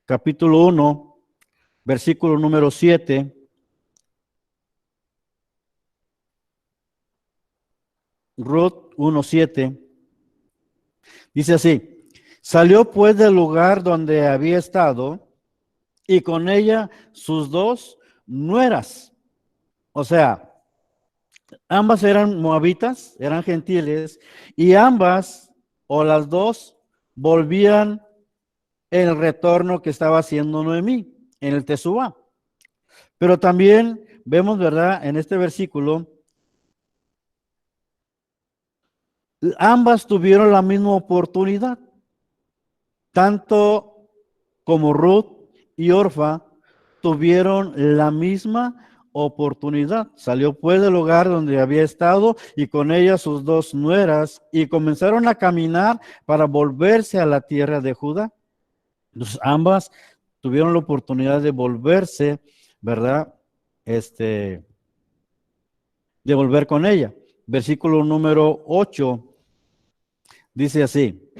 capítulo 1, versículo número 7. Ruth 1:7. Dice así: salió pues del lugar donde había estado y con ella sus dos nueras. O sea, ambas eran moabitas, eran gentiles, y ambas, o las dos, volvían en el retorno que estaba haciendo Noemí, en el Teshuvá. Pero también vemos, ¿verdad?, en este versículo, ambas tuvieron la misma oportunidad. Tanto como Ruth y Orfa tuvieron la misma oportunidad. Salió pues del lugar donde había estado y con ella sus dos nueras y comenzaron a caminar para volverse a la tierra de Judá. Entonces ambas tuvieron la oportunidad de volverse, ¿verdad? De volver con ella. Versículo número 8 dice así,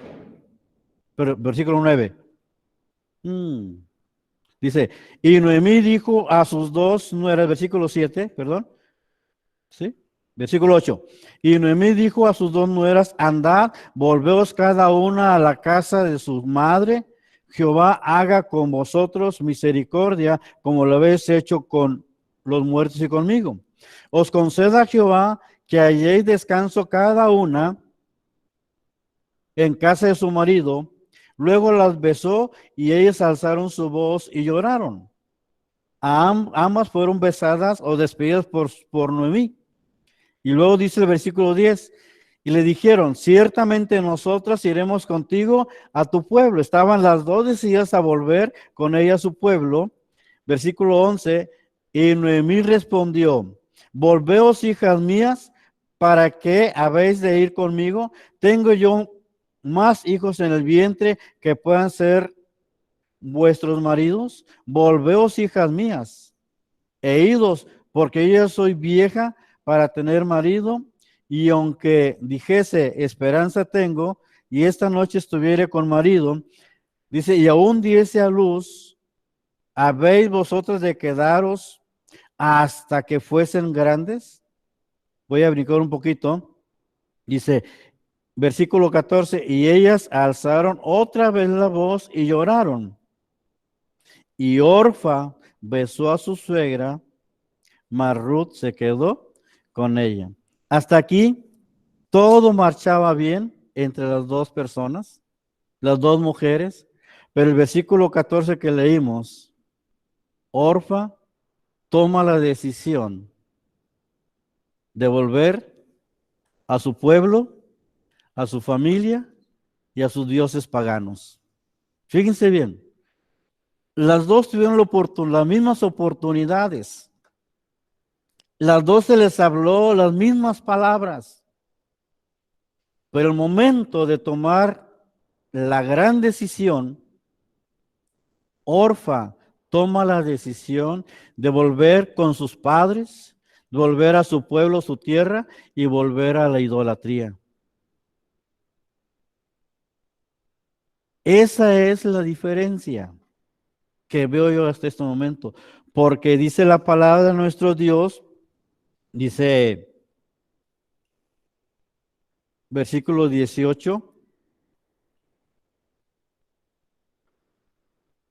pero versículo 9. Dice, y Noemí dijo a sus dos nueras, versículo 7, perdón, ¿sí? Versículo 8. Y Noemí dijo a sus dos nueras, andad, volveos cada una a la casa de su madre, Jehová haga con vosotros misericordia, como lo habéis hecho con los muertos y conmigo. Os conceda Jehová que halléis descanso cada una en casa de su marido. Luego las besó y ellas alzaron su voz y lloraron. Ambas fueron besadas o despedidas por Noemí. Y luego dice el versículo 10, y le dijeron, ciertamente nosotras iremos contigo a tu pueblo. Estaban las dos decididas a volver con ella a su pueblo. Versículo 11, y Noemí respondió, volveos, hijas mías, ¿para qué habéis de ir conmigo? Tengo yo más hijos en el vientre que puedan ser vuestros maridos. Volveos, hijas mías, e idos, porque yo soy vieja para tener marido. y aunque dijese, esperanza tengo, y esta noche estuviere con marido, dice, y aún diese a luz, ¿habéis vosotros de quedaros hasta que fuesen grandes? Voy a brincar un poquito. Dice, versículo 14, y ellas alzaron otra vez la voz y lloraron. Y Orfa besó a su suegra, mas Ruth se quedó con ella. Hasta aquí todo marchaba bien entre las dos personas, las dos mujeres, pero el versículo 14 que leímos, Orfa toma la decisión de volver a su pueblo, a su familia y a sus dioses paganos. Fíjense bien, las dos tuvieron las mismas oportunidades. Las dos se les habló las mismas palabras. Pero el momento de tomar la gran decisión, Orfa toma la decisión de volver con sus padres, de volver a su pueblo, su tierra y volver a la idolatría. Esa es la diferencia que veo yo hasta este momento, porque dice la palabra de nuestro Dios, dice versículo 18,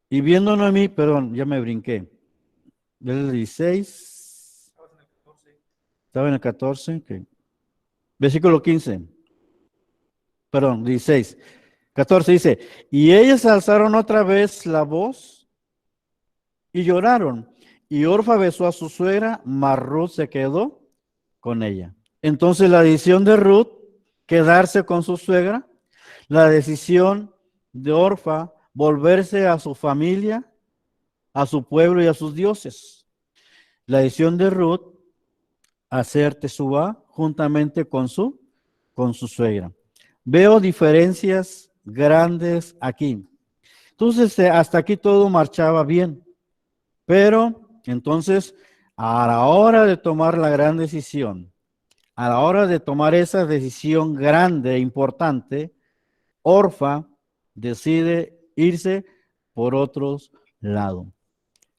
y viendo Noemí, perdón, ya me brinqué, del 16, estaba en el 14, okay. Versículo 15, perdón, 16, 14 dice, y ellas alzaron otra vez la voz y lloraron, y Orfa besó a su suegra, mas Ruth se quedó con ella. Entonces la decisión de Ruth, quedarse con su suegra, la decisión de Orfa, volverse a su familia, a su pueblo y a sus dioses. La decisión de Ruth, hacer teshuva juntamente con su suegra. Veo diferencias grandes aquí. Entonces, hasta aquí todo marchaba bien. Pero, entonces, a la hora de tomar la gran decisión, a la hora de tomar esa decisión grande e importante, Orfa decide irse por otros lados.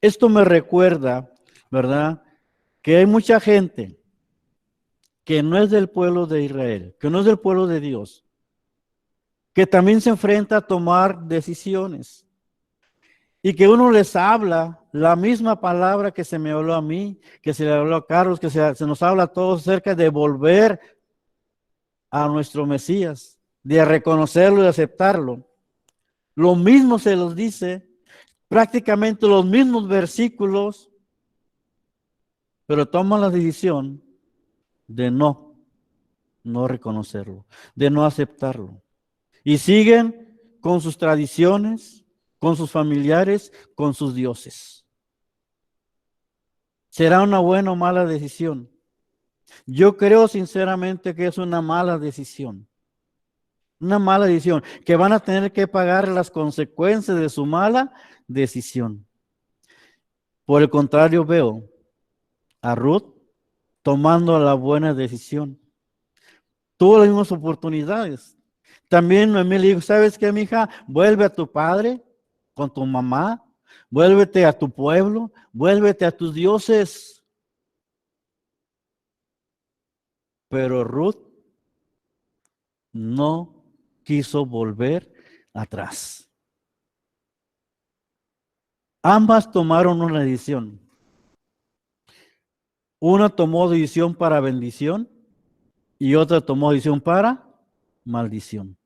Esto me recuerda, ¿verdad? Que hay mucha gente que no es del pueblo de Israel, que no es del pueblo de Dios, que también se enfrenta a tomar decisiones y que uno les habla la misma palabra que se me habló a mí, que se le habló a Carlos, que se nos habla a todos acerca de volver a nuestro Mesías, de reconocerlo y aceptarlo. Lo mismo se los dice, prácticamente los mismos versículos, pero toman la decisión de no reconocerlo, de no aceptarlo. Y siguen con sus tradiciones, con sus familiares, con sus dioses. ¿Será una buena o mala decisión? Yo creo sinceramente que es una mala decisión. Una mala decisión, que van a tener que pagar las consecuencias de su mala decisión. Por el contrario, veo a Ruth tomando la buena decisión. Tuvo las mismas oportunidades. También Noemí le dijo, ¿sabes qué, mija? Vuelve a tu padre con tu mamá, vuélvete a tu pueblo, vuélvete a tus dioses. Pero Ruth no quiso volver atrás. Ambas tomaron una decisión. Una tomó decisión para bendición y otra tomó decisión para maldición.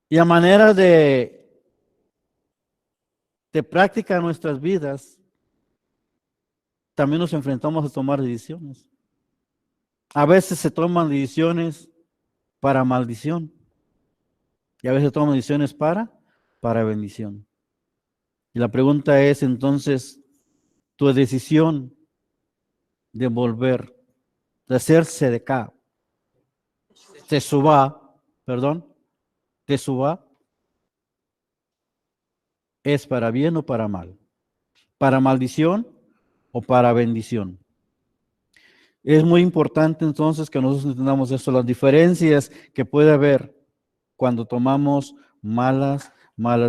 Y a manera de práctica en nuestras vidas, también nos enfrentamos a tomar decisiones. A veces se toman decisiones para maldición y a veces se toman decisiones para bendición. Y la pregunta es entonces, tu decisión de volver, de hacerse de acá, teshuva, ¿es para bien o para mal? ¿Para maldición o para bendición? Es muy importante entonces que nosotros entendamos esto, las diferencias que puede haber cuando tomamos malas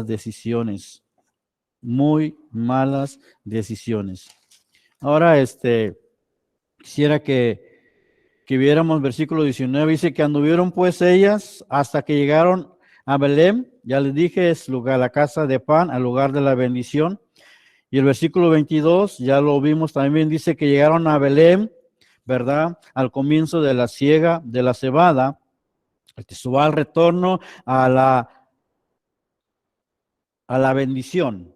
decisiones, muy malas decisiones. Ahora, quisiera que viéramos versículo 19, dice que anduvieron pues ellas hasta que llegaron a Belén, ya les dije, es lugar, la casa de pan, al lugar de la bendición. Y el versículo 22, ya lo vimos también, dice que llegaron a Belén, ¿verdad? Al comienzo de la siega de la cebada, Teshuvá, al retorno a la bendición.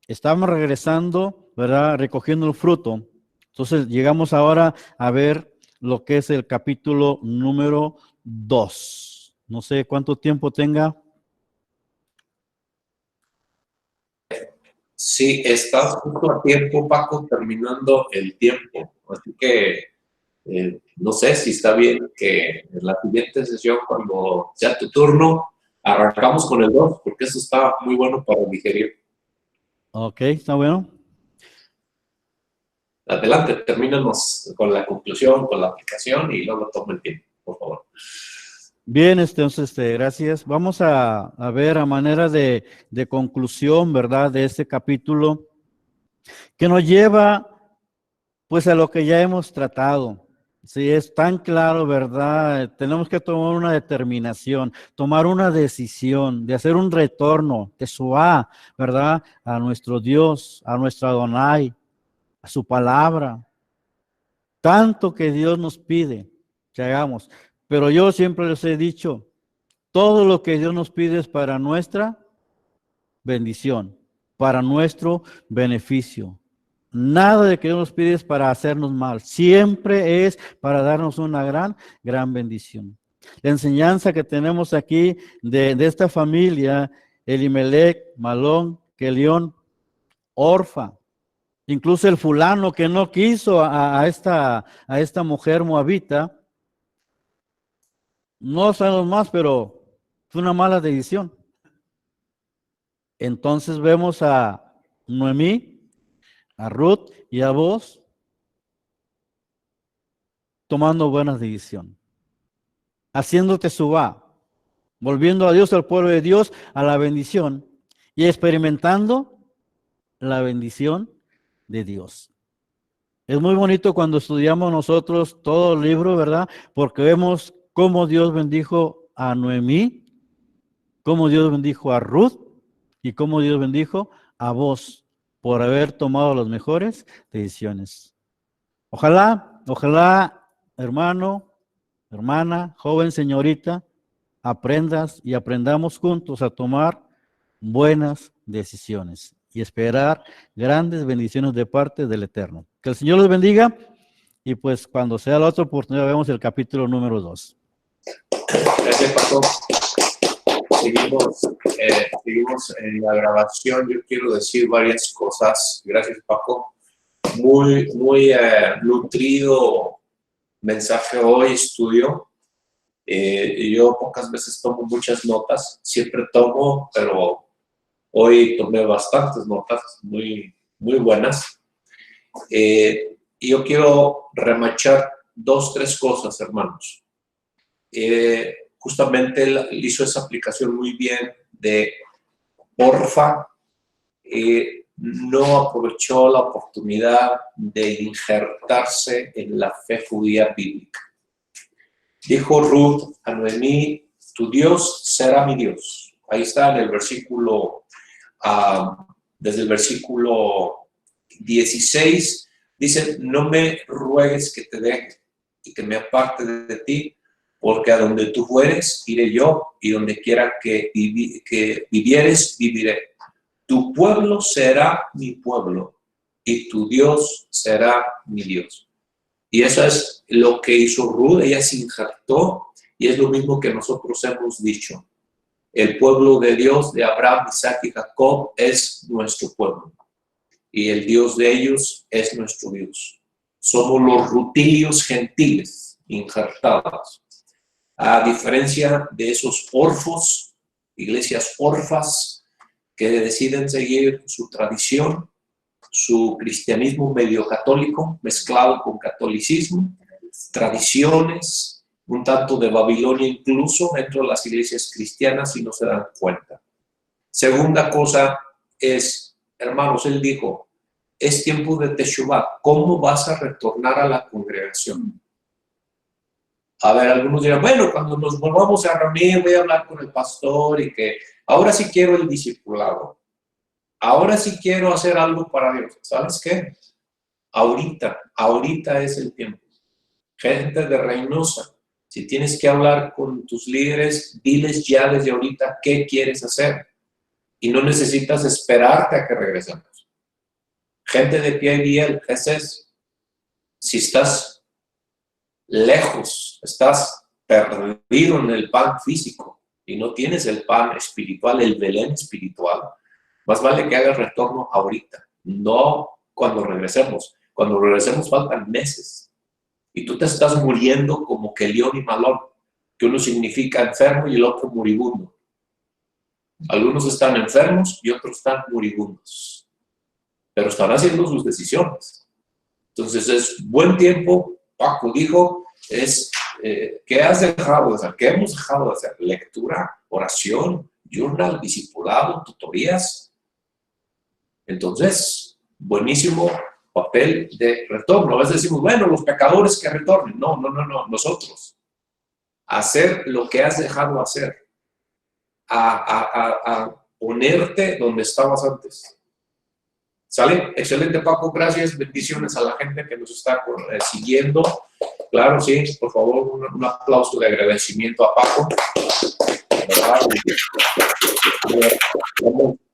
Estamos regresando, ¿verdad? Recogiendo el fruto. Entonces llegamos ahora a ver lo que es el capítulo número 2. No sé cuánto tiempo tenga. Sí, estás justo a tiempo, Paco, terminando el tiempo. Así que no sé si está bien que en la siguiente sesión, cuando sea tu turno, arrancamos con el 2, porque eso está muy bueno para digerir. Ok, está bueno. Adelante, terminemos con la conclusión, con la aplicación y luego toma el tiempo, por favor. Bien, entonces, gracias. Vamos a ver a manera de conclusión, ¿verdad? De este capítulo que nos lleva, pues, a lo que ya hemos tratado. Si es tan claro, ¿verdad? Tenemos que tomar una determinación, tomar una decisión de hacer un retorno, Teshuvá, ¿verdad? A nuestro Dios, a nuestro Adonai, a su palabra. Tanto que Dios nos pide que hagamos. Pero yo siempre les he dicho, todo lo que Dios nos pide es para nuestra bendición, para nuestro beneficio. Nada de que Dios nos pide es para hacernos mal. Siempre es para darnos una gran bendición. La enseñanza que tenemos aquí de esta familia, Elimelech, Malón, Kelión, Orfa, incluso el fulano que no quiso a esta mujer moabita, no sabemos más, pero fue una mala decisión. Entonces vemos a Noemí, a Ruth y a Boaz tomando buenas decisiones, haciendo Teshuvá, volviendo a Dios, al pueblo de Dios, a la bendición y experimentando la bendición de Dios. Es muy bonito cuando estudiamos nosotros todo el libro, ¿verdad? Porque vemos cómo Dios bendijo a Noemí, cómo Dios bendijo a Ruth y cómo Dios bendijo a vos por haber tomado las mejores decisiones. Ojalá, hermano, hermana, joven, señorita, aprendas y aprendamos juntos a tomar buenas decisiones y esperar grandes bendiciones de parte del Eterno. Que el Señor los bendiga y pues cuando sea la otra oportunidad vemos el capítulo número 2. Gracias, Paco. Seguimos en la grabación. Yo quiero decir varias cosas. Gracias, Paco. Muy nutrido mensaje hoy, estudio. Yo pocas veces tomo muchas notas, siempre tomo, pero hoy tomé bastantes notas, muy buenas. Y yo quiero remachar 2, 3 cosas, hermanos. Justamente él hizo esa aplicación muy bien de Orfa, no aprovechó la oportunidad de injertarse en la fe judía bíblica. Dijo Ruth a Noemí, tu Dios será mi Dios. Ahí está en el versículo, desde el versículo 16, dice, no me ruegues que te deje y que me aparte de ti, porque a donde tú fueres, iré yo, y donde quiera que vivieres, viviré. Tu pueblo será mi pueblo, y tu Dios será mi Dios. Y eso es lo que hizo Ruth, ella se injertó, y es lo mismo que nosotros hemos dicho. El pueblo de Dios, de Abraham, Isaac y Jacob, es nuestro pueblo. Y el Dios de ellos es nuestro Dios. Somos los rutillos gentiles, injertados. A diferencia de esos orfos, iglesias orfas, que deciden seguir su tradición, su cristianismo medio católico, mezclado con catolicismo, tradiciones, un tanto de Babilonia incluso dentro de las iglesias cristianas y no se dan cuenta. Segunda cosa es, hermanos, él dijo, es tiempo de Teshuvah. ¿Cómo vas a retornar a la congregación? A ver, algunos dirán, bueno, cuando nos volvamos a reunir voy a hablar con el pastor y que ahora sí quiero el discipulado. Ahora sí quiero hacer algo para Dios. ¿Sabes qué? Ahorita es el tiempo. Gente de Reynosa, si tienes que hablar con tus líderes, diles ya desde ahorita qué quieres hacer. Y no necesitas esperarte a que regresemos. Gente de PIBL, Jesús, si estás lejos, estás perdido en el pan físico y no tienes el pan espiritual, el Belén espiritual, más vale que hagas retorno ahorita, no cuando regresemos. Cuando regresemos faltan meses y tú te estás muriendo como Kelión y Malón, que uno significa enfermo y el otro moribundo. Algunos están enfermos y otros están moribundos, pero están haciendo sus decisiones. Entonces es buen tiempo. Paco dijo, ¿qué has dejado de hacer? ¿Qué hemos dejado de hacer? Lectura, oración, journal, discipulado, tutorías. Entonces, buenísimo papel de retorno. A veces decimos, bueno, los pecadores que retornen. No, nosotros. Hacer lo que has dejado hacer. A ponerte donde estabas antes. ¿Sale? Excelente, Paco. Gracias. Bendiciones a la gente que nos está siguiendo. Claro, sí. Por favor, un aplauso de agradecimiento a Paco.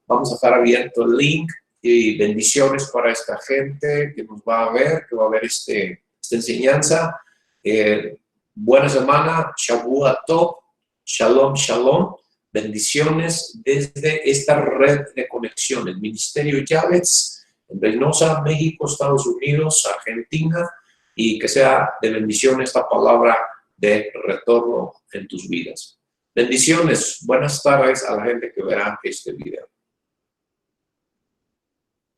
Vamos a dejar abierto el link y bendiciones para esta gente que nos va a ver, que va a ver esta enseñanza. Buena semana. Shavua Tov. Shalom, shalom. Bendiciones desde esta red de conexiones. Ministerio Llaves, en Reynosa, México, Estados Unidos, Argentina, y que sea de bendición esta palabra de retorno en tus vidas. Bendiciones, buenas tardes a la gente que verá este video.